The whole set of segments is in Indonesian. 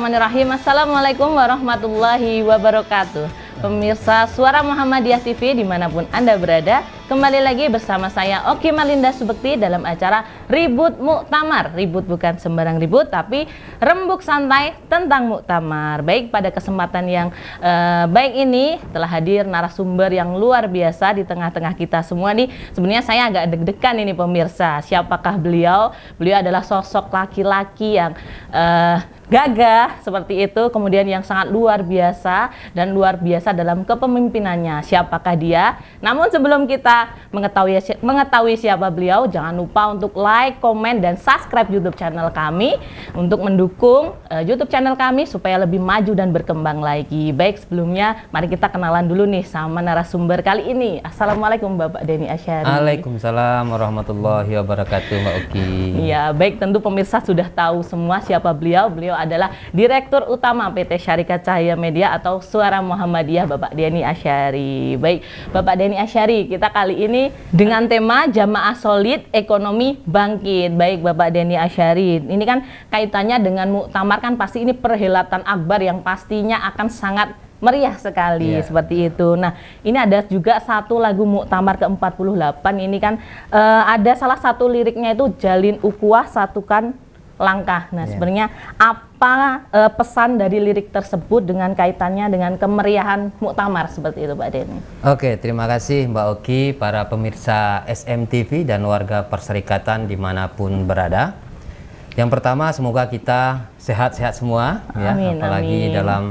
Bismillahirrahmanirrahim. Assalamualaikum warahmatullahi wabarakatuh. Pemirsa Suara Muhammadiyah TV dimanapun Anda berada, kembali lagi bersama saya Oki Malinda Subekti dalam acara Ribut Muktamar. Ribut bukan sembarang ribut, tapi rembuk santai tentang muktamar. Baik, pada kesempatan yang baik ini telah hadir narasumber yang luar biasa di tengah-tengah kita semua nih. Sebenarnya saya agak deg-degan ini pemirsa. Siapakah beliau? Beliau adalah sosok laki-laki yang gagah seperti itu, kemudian yang sangat luar biasa dan luar biasa dalam kepemimpinannya. Siapakah dia? Namun sebelum kita mengetahui siapa beliau, jangan lupa untuk like, komen, dan subscribe YouTube channel kami untuk mendukung YouTube channel kami supaya lebih maju dan berkembang lagi. Baik, sebelumnya mari kita kenalan dulu nih sama narasumber kali ini. Assalamualaikum Bapak Denny Asyari. Waalaikumsalam warahmatullahi wabarakatuh, Mbak Oki. Iya, baik, tentu pemirsa sudah tahu semua siapa beliau. Beliau adalah Direktur Utama PT Syarikat Cahaya Media atau Suara Muhammadiyah, Bapak Denny Asyari. Baik, Bapak Denny Asyari, kita kali ini dengan tema Jamaah Solid Ekonomi Bangkit. Baik, Bapak Denny Asyari, ini kan kaitannya dengan muktamar, kan pasti ini perhelatan akbar yang pastinya akan sangat meriah sekali, seperti itu. Nah, ini ada juga satu lagu muktamar ke-48. Ini kan ada salah satu liriknya itu jalin ukhuwah, satukan langkah. Nah, sebenarnya apa pesan dari lirik tersebut dengan kaitannya dengan kemeriahan muktamar seperti itu, Pak Denny? Oke, terima kasih Mbak Oki, para pemirsa SMTV dan warga perserikatan dimanapun berada. Yang pertama, semoga kita sehat-sehat semua, amin, apalagi amin. dalam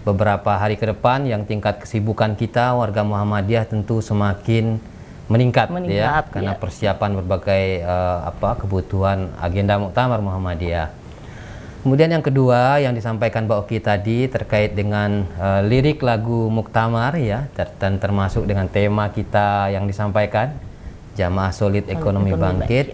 beberapa hari ke depan yang tingkat kesibukan kita warga Muhammadiyah tentu semakin meningkat ya, karena persiapan berbagai kebutuhan agenda muktamar Muhammadiyah. Kemudian yang kedua yang disampaikan Mbak Oki tadi terkait dengan lirik lagu muktamar ya, dan termasuk dengan tema kita yang disampaikan Jamaah Solid Ekonomi Bangkit.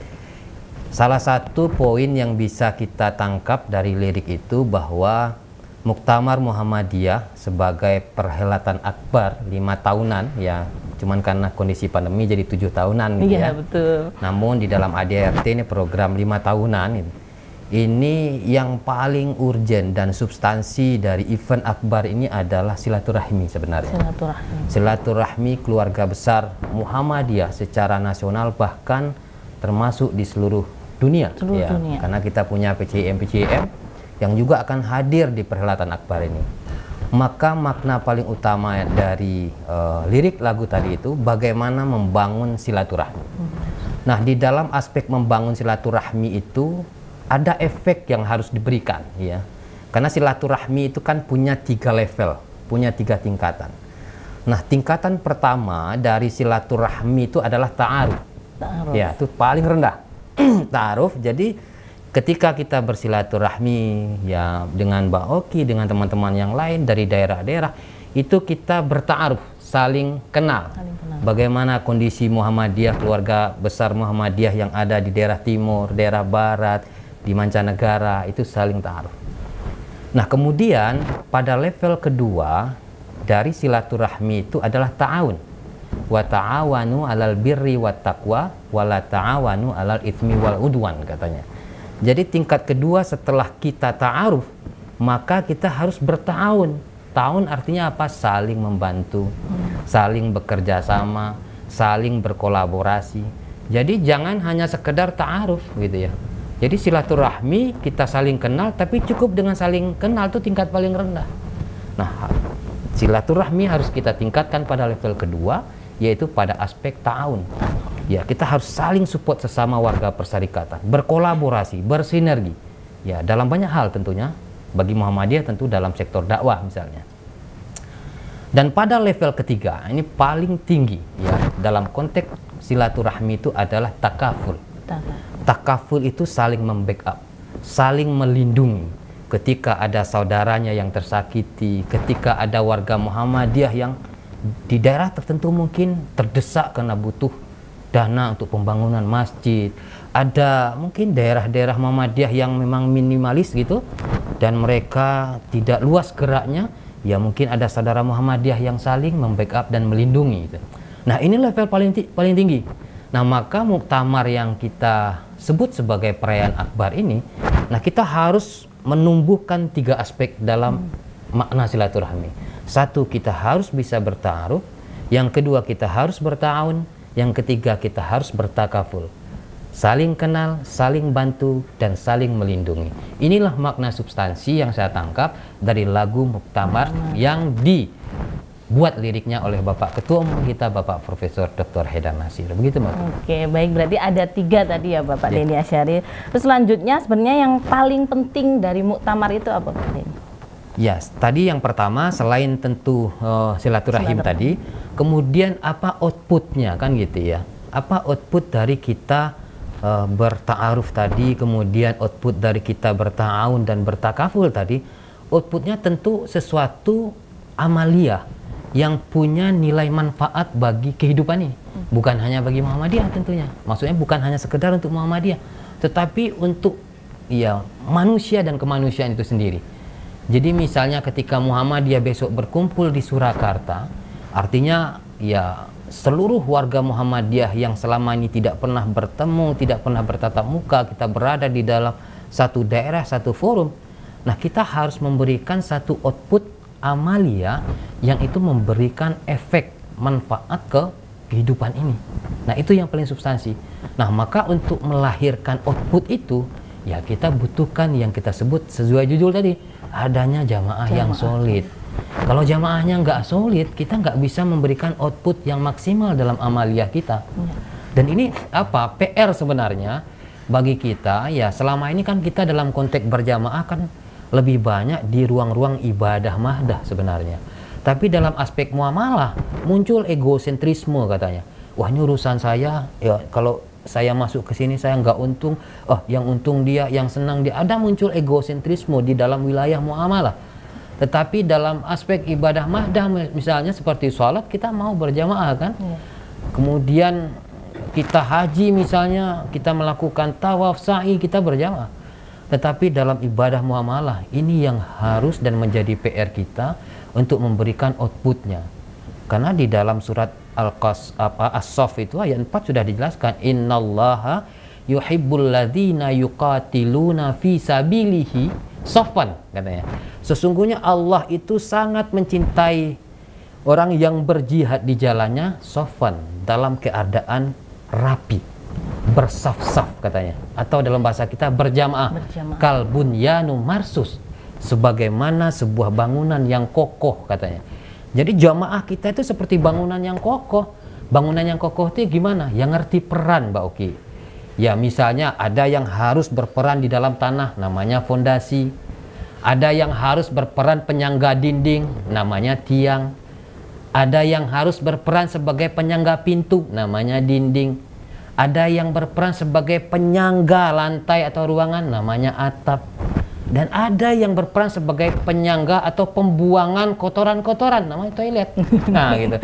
Salah satu poin yang bisa kita tangkap dari lirik itu bahwa Muktamar Muhammadiyah sebagai perhelatan akbar 5 tahunan ya, cuman karena kondisi pandemi jadi 7 tahunan gitu ya. Betul. Namun di dalam ADRT ini program 5 tahunan ini yang paling urgent dan substansi dari event akbar ini adalah silaturahmi sebenarnya. Silaturahmi keluarga besar Muhammadiyah secara nasional, bahkan termasuk di seluruh dunia. Karena kita punya PCM yang juga akan hadir di perhelatan akbar ini. Maka makna paling utama dari lirik lagu tadi itu bagaimana membangun silaturahmi. Nah, di dalam aspek membangun silaturahmi itu ada efek yang harus diberikan ya. Karena silaturahmi itu kan punya 3 level, punya 3 tingkatan. Nah, tingkatan pertama dari silaturahmi itu adalah ta'aruf. Ya, itu paling rendah. Ta'aruf, jadi ketika kita bersilaturahmi ya dengan Mbak Oki, dengan teman-teman yang lain dari daerah-daerah, itu kita berta'aruf, saling kenal. Bagaimana kondisi Muhammadiyah, keluarga besar Muhammadiyah yang ada di daerah timur, daerah barat, di mancanegara, itu saling ta'aruf. Nah, kemudian pada level kedua dari silaturahmi itu adalah ta'awun. Wa ta'awanu 'alal birri wat taqwa wa la ta'awanu 'alal itsmi wal udwan, katanya. Jadi tingkat kedua setelah kita ta'aruf, maka kita harus berta'awun. Ta'awun artinya apa? Saling membantu, saling bekerja sama, saling berkolaborasi. Jadi jangan hanya sekedar ta'aruf gitu ya. Jadi silaturahmi kita saling kenal, tapi cukup dengan saling kenal itu tingkat paling rendah. Nah, silaturahmi harus kita tingkatkan pada level kedua, yaitu pada aspek ta'awun. Ya, kita harus saling support sesama warga perserikatan, berkolaborasi, bersinergi. Ya, dalam banyak hal tentunya, bagi Muhammadiyah tentu dalam sektor dakwah misalnya. Dan pada level ketiga, ini paling tinggi ya, dalam konteks silaturahmi itu adalah takaful. Takaful itu saling membackup, saling melindungi. Ketika ada saudaranya yang tersakiti, ketika ada warga Muhammadiyah yang di daerah tertentu mungkin terdesak karena butuh dana untuk pembangunan masjid, ada mungkin daerah-daerah Muhammadiyah yang memang minimalis gitu dan mereka tidak luas geraknya, ya mungkin ada saudara Muhammadiyah yang saling membackup dan melindungi gitu. Nah, ini level paling tinggi. Nah, maka muktamar yang kita sebut sebagai perayaan akbar ini, nah kita harus menumbuhkan 3 aspek dalam makna silaturahmi. Satu, kita harus bisa bertaaruf. Yang kedua, kita harus bertahun. Yang ketiga, kita harus bertakaful. Saling kenal, saling bantu, dan saling melindungi. Inilah makna substansi yang saya tangkap dari lagu Muktamar yang dibuat liriknya oleh Bapak Ketua Umum kita, Bapak Profesor Dr. Haidar Nasir. Begitu, Mbak. Oke, baik. Berarti ada 3 tadi ya, Bapak Denny Asyari. Terus selanjutnya sebenarnya yang paling penting dari Muktamar itu apa, Pak Denny? Ya, tadi yang pertama selain tentu silaturahim tadi, kemudian apa outputnya kan gitu ya? Apa output dari kita berta'aruf tadi, kemudian output dari kita berta'awun dan bertakaful tadi? Outputnya tentu sesuatu amalia yang punya nilai manfaat bagi kehidupan ini, bukan hanya bagi Muhammadiyah tentunya. Maksudnya bukan hanya sekedar untuk Muhammadiyah, tetapi untuk ya manusia dan kemanusiaan itu sendiri. Jadi misalnya ketika Muhammadiyah besok berkumpul di Surakarta, artinya ya seluruh warga Muhammadiyah yang selama ini tidak pernah bertemu, tidak pernah bertatap muka, kita berada di dalam satu daerah, satu forum. Nah, kita harus memberikan satu output amalia yang itu memberikan efek manfaat ke kehidupan ini. Nah, itu yang paling substansi. Nah, maka untuk melahirkan output itu, ya kita butuhkan yang kita sebut sesuai judul tadi, adanya jamaah yang solid. Kalau jamaahnya nggak solid, kita nggak bisa memberikan output yang maksimal dalam amaliyah kita. Dan ini apa? PR sebenarnya bagi kita. Ya selama ini kan kita dalam konteks berjamaah kan lebih banyak di ruang-ruang ibadah mahdah sebenarnya. Tapi dalam aspek muamalah muncul egosentrisme katanya. Wah, ini urusan saya. Ya kalau saya masuk ke sini saya nggak untung, yang untung dia, yang senang dia. Ada muncul egosentrisme di dalam wilayah muamalah. Tetapi dalam aspek ibadah mahdah misalnya seperti sholat, kita mau berjamaah kan. Kemudian kita haji misalnya, kita melakukan tawaf, sa'i, kita berjamaah. Tetapi dalam ibadah muamalah ini yang harus dan menjadi PR kita untuk memberikan outputnya. Karena di dalam surat As-Saff itu ayat 4 sudah dijelaskan, innallaha yuhibbul ladzina yuqatiluna fi sabilihi saffan, katanya. Sesungguhnya Allah itu sangat mencintai orang yang berjihad di jalannya saffan, dalam keadaan rapi, bersaf-saf katanya. Atau dalam bahasa kita berjamaah. Kal bunyanu marsus, sebagaimana sebuah bangunan yang kokoh katanya. Jadi jamaah kita itu seperti bangunan yang kokoh. Bangunan yang kokoh itu gimana? Yang ngerti peran, Mbak Oki. Ya misalnya ada yang harus berperan di dalam tanah, namanya fondasi. Ada yang harus berperan penyangga dinding, namanya tiang. Ada yang harus berperan sebagai penyangga pintu, namanya dinding. Ada yang berperan sebagai penyangga lantai atau ruangan, namanya atap. Dan ada yang berperan sebagai penyangga atau pembuangan kotoran-kotoran, namanya toilet. Nah gitu.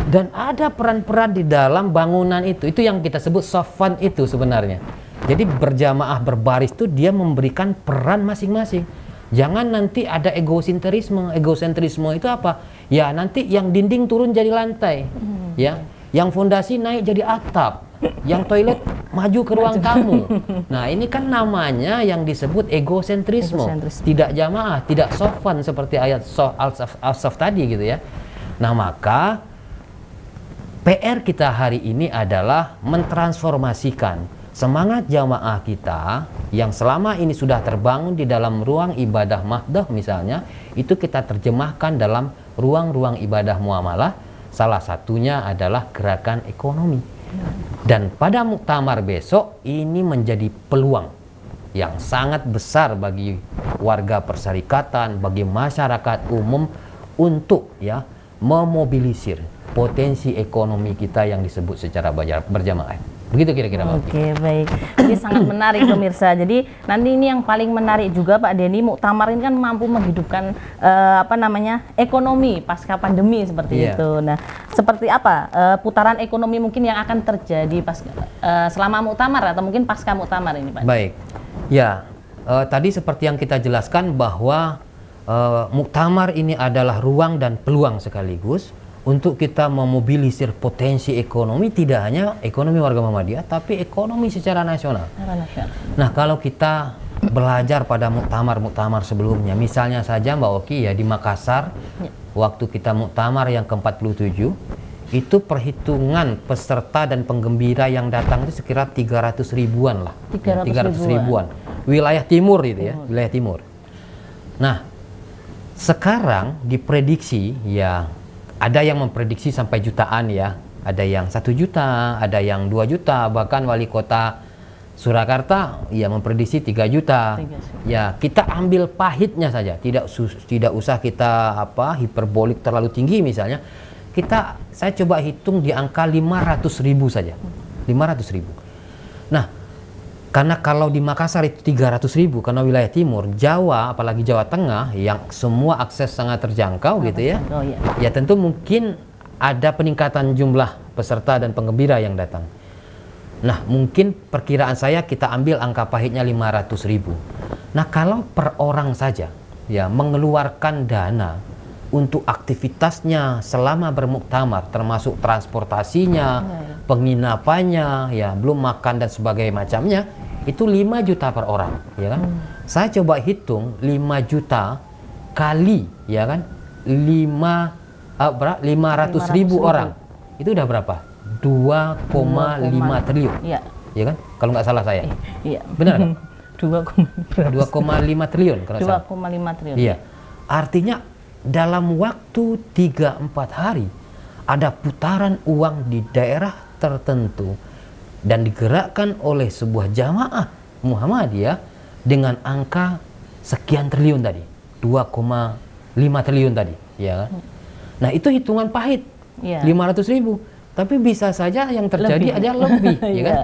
Dan ada peran-peran di dalam bangunan itu yang kita sebut saffan itu sebenarnya. Jadi berjamaah berbaris itu dia memberikan peran masing-masing. Jangan nanti ada egosentrisme. Egosentrisme itu apa? Ya nanti yang dinding turun jadi lantai, ya. Yang fondasi naik jadi atap, yang toilet maju ke ruang tamu. Nah ini kan namanya yang disebut egosentrisme. Tidak jamaah, tidak sofan seperti ayat Al-Saf tadi gitu ya. Nah maka PR kita hari ini adalah mentransformasikan semangat jamaah kita yang selama ini sudah terbangun di dalam ruang ibadah mahdah misalnya, itu kita terjemahkan dalam ruang-ruang ibadah muamalah. Salah satunya adalah gerakan ekonomi. Dan pada muktamar besok ini menjadi peluang yang sangat besar bagi warga perserikatan, bagi masyarakat umum untuk ya memobilisir potensi ekonomi kita yang disebut secara berjamaah. Begitu kira-kira. Oke, baik. Ini sangat menarik pemirsa. Jadi nanti ini yang paling menarik juga Pak Denny, muktamar ini kan mampu menghidupkan ekonomi pasca pandemi seperti itu. Nah, seperti apa putaran ekonomi mungkin yang akan terjadi selama muktamar atau mungkin pasca muktamar ini Pak? Baik. Ya, tadi seperti yang kita jelaskan bahwa muktamar ini adalah ruang dan peluang sekaligus untuk kita memobilisir potensi ekonomi, tidak hanya ekonomi warga Muhammadiyah, tapi ekonomi secara nasional. Nah, kalau kita belajar pada muktamar sebelumnya. Misalnya saja Mbak Oki ya, di Makassar waktu kita muktamar yang ke-47 itu perhitungan peserta dan penggembira yang datang itu sekira 300 ribuan lah. 300 ribuan. Wilayah timur itu ya, wilayah timur. Nah, sekarang diprediksi ya, ada yang memprediksi sampai jutaan ya. Ada yang 1 juta, ada yang 2 juta, bahkan wali kota Surakarta ya memprediksi 3 juta. Ya, kita ambil pahitnya saja, tidak usah kita hiperbolik terlalu tinggi misalnya. Saya coba hitung di angka 500 ribu saja. 500 ribu. Nah, karena kalau di Makassar itu 300 ribu karena wilayah timur, Jawa apalagi Jawa Tengah yang semua akses sangat terjangkau gitu ya. Ya tentu mungkin ada peningkatan jumlah peserta dan penggembira yang datang. Nah, mungkin perkiraan saya kita ambil angka pahitnya 500 ribu. Nah, kalau per orang saja ya mengeluarkan dana untuk aktivitasnya selama bermuktamar, termasuk transportasinya, penginapannya, ya belum makan dan sebagainya macamnya, itu 5 juta per orang, ya kan? Saya coba hitung 5 juta kali, ya kan? 500 ribu orang, itu udah berapa? 2,5 triliun, ya kan? Kalau nggak salah saya, benar kan? 2,5 triliun, 2,5 triliun. Iya, artinya dalam waktu 3-4 hari ada putaran uang di daerah tertentu dan digerakkan oleh sebuah jamaah Muhammadiyah dengan angka sekian triliun tadi, 2,5 triliun tadi, ya kan? Nah, itu hitungan pahit, 500 ribu, tapi bisa saja yang terjadi ada lebih, ya kan?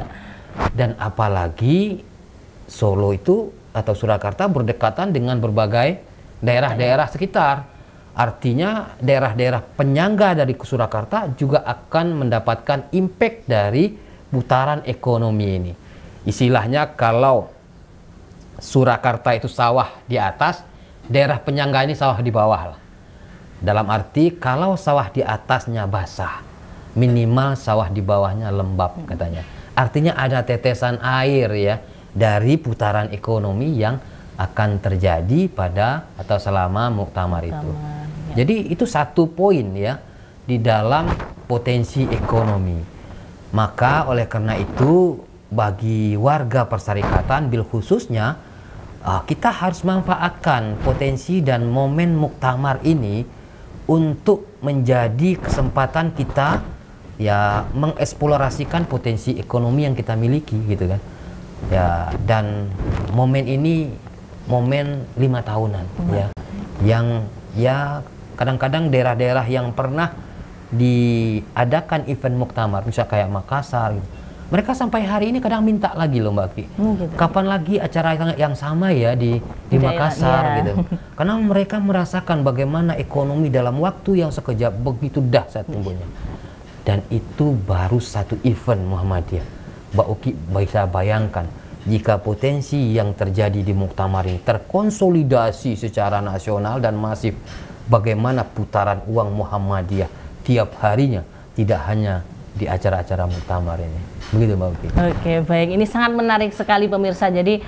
Dan apalagi Solo itu atau Surakarta berdekatan dengan berbagai daerah-daerah sekitar. Artinya daerah-daerah penyangga dari Surakarta juga akan mendapatkan impact dari putaran ekonomi ini. Istilahnya kalau Surakarta itu sawah di atas, daerah penyangga ini sawah di bawah lah. Dalam arti kalau sawah di atasnya basah, minimal sawah di bawahnya lembab katanya. Artinya ada tetesan air ya dari putaran ekonomi yang akan terjadi pada atau selama muktamar itu. Jadi itu satu poin ya di dalam potensi ekonomi. Maka oleh karena itu bagi warga persyarikatan bil khususnya kita harus manfaatkan potensi dan momen muktamar ini untuk menjadi kesempatan kita ya mengeksplorasikan potensi ekonomi yang kita miliki gitu kan. Ya, dan momen ini momen 5 tahunan ya yang ya kadang-kadang daerah-daerah yang pernah diadakan event muktamar misalnya kayak Makassar gitu, mereka sampai hari ini kadang minta lagi loh Mbak Ki, gitu. Kapan lagi acara yang sama ya di Makassar gitu, karena mereka merasakan bagaimana ekonomi dalam waktu yang sekejap begitu dahsyat tumbuhnya. Dan itu baru satu event Muhammadiyah. Mbak Oki bisa bayangkan jika potensi yang terjadi di muktamar ini terkonsolidasi secara nasional dan masif, bagaimana putaran uang Muhammadiyah tiap harinya, tidak hanya di acara-acara muktamar ini. Begitu Mbak Oki. Oke, baik. Ini sangat menarik sekali pemirsa. Jadi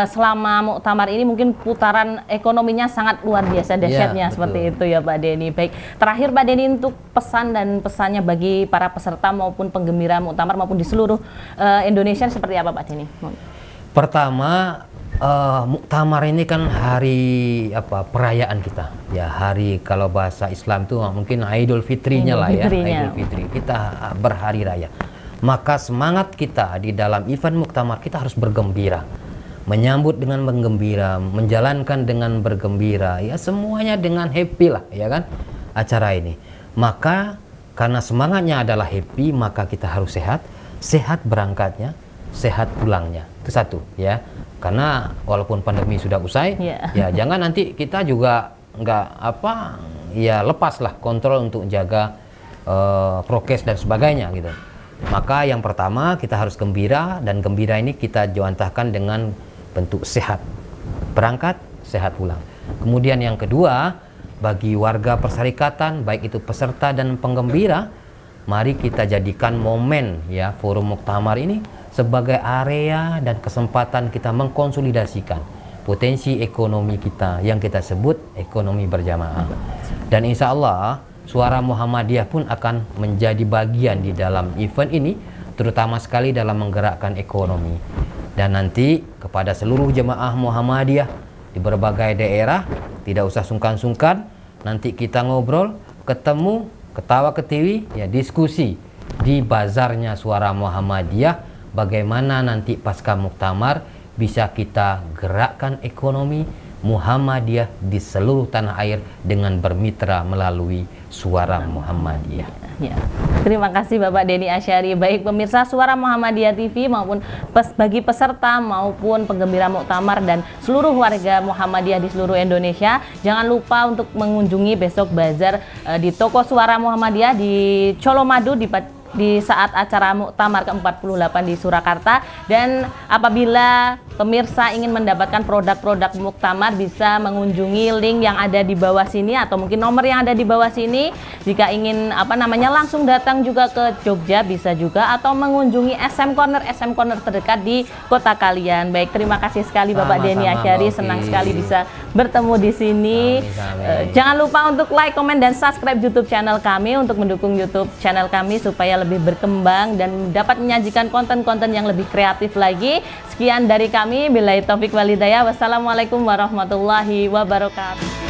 selama muktamar ini mungkin putaran ekonominya sangat luar biasa dahsyatnya seperti itu ya Pak Denny. Baik, terakhir Pak Denny untuk pesan dan pesannya bagi para peserta maupun penggembira muktamar maupun di seluruh Indonesia seperti apa Pak Denny? Pertama, muktamar ini kan hari perayaan kita ya, hari kalau bahasa Islam itu mungkin Idul Fitrinya lah ya, Idul Fitri, kita berhari raya. Maka semangat kita di dalam event muktamar kita harus bergembira, menyambut dengan bergembira, menjalankan dengan bergembira, ya semuanya dengan happy lah ya kan acara ini. Maka karena semangatnya adalah happy, maka kita harus sehat, sehat berangkatnya, sehat pulangnya, itu satu ya. Karena walaupun pandemi sudah usai, ya jangan nanti kita juga nggak lepaslah kontrol untuk jaga prokes dan sebagainya gitu. Maka yang pertama kita harus gembira, dan gembira ini kita jawantahkan dengan bentuk sehat berangkat, sehat pulang. Kemudian yang kedua, bagi warga persyarikatan baik itu peserta dan penggembira, mari kita jadikan momen ya forum muktamar ini sebagai area dan kesempatan kita mengkonsolidasikan potensi ekonomi kita yang kita sebut ekonomi berjamaah. Dan insya Allah Suara Muhammadiyah pun akan menjadi bagian di dalam event ini, terutama sekali dalam menggerakkan ekonomi. Dan nanti kepada seluruh jemaah Muhammadiyah di berbagai daerah, tidak usah sungkan-sungkan, nanti kita ngobrol, ketemu, ketawa ketiwi, ya diskusi di bazarnya Suara Muhammadiyah, bagaimana nanti pasca muktamar bisa kita gerakkan ekonomi Muhammadiyah di seluruh tanah air dengan bermitra melalui Suara Muhammadiyah. Ya. Terima kasih Bapak Denny Asyari. Baik pemirsa Suara Muhammadiyah TV maupun bagi peserta maupun penggembira muktamar dan seluruh warga Muhammadiyah di seluruh Indonesia, jangan lupa untuk mengunjungi besok bazar di toko Suara Muhammadiyah di Colomadu di saat acara muktamar ke-48 di Surakarta. Dan apabila pemirsa ingin mendapatkan produk-produk muktamar, bisa mengunjungi link yang ada di bawah sini atau mungkin nomor yang ada di bawah sini. Jika ingin langsung datang juga ke Jogja bisa juga, atau mengunjungi SM Corner terdekat di kota kalian. Baik, terima kasih sekali Bapak Denny Asyari, senang sekali bisa bertemu di sini. Jangan lupa untuk like, komen, dan subscribe YouTube channel kami untuk mendukung YouTube channel kami supaya lebih berkembang dan dapat menyajikan konten-konten yang lebih kreatif lagi. Sekian dari kami, billahi taufik wal hidayah. Wassalamualaikum warahmatullahi wabarakatuh.